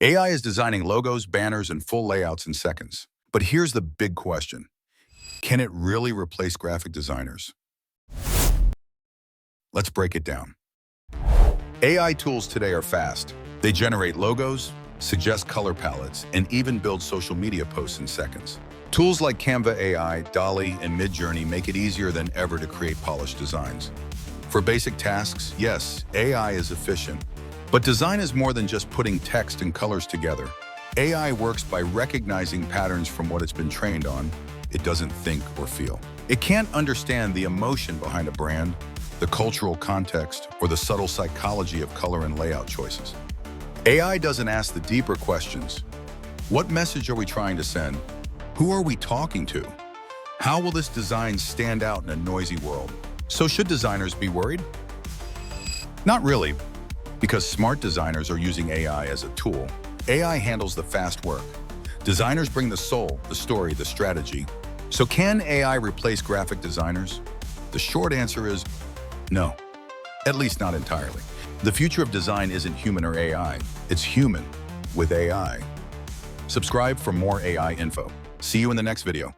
AI is designing logos, banners, and full layouts in seconds. But here's the big question. Can it really replace graphic designers? Let's break it down. AI tools today are fast. They generate logos, suggest color palettes, and even build social media posts in seconds. Tools like Canva AI, DALL, and MidJourney make it easier than ever to create polished designs. For basic tasks, yes, AI is efficient. But design is more than just putting text and colors together. AI works by recognizing patterns from what it's been trained on. It doesn't think or feel. It can't understand the emotion behind a brand, the cultural context, or the subtle psychology of color and layout choices. AI doesn't ask the deeper questions. What message are we trying to send? Who are we talking to? How will this design stand out in a noisy world? So should designers be worried? Not really, because smart designers are using AI as a tool. AI handles the fast work. Designers bring the soul, the story, the strategy. So can AI replace graphic designers? The short answer is no, at least not entirely. The future of design isn't human or AI, it's human with AI. Subscribe for more AI info. See you in the next video.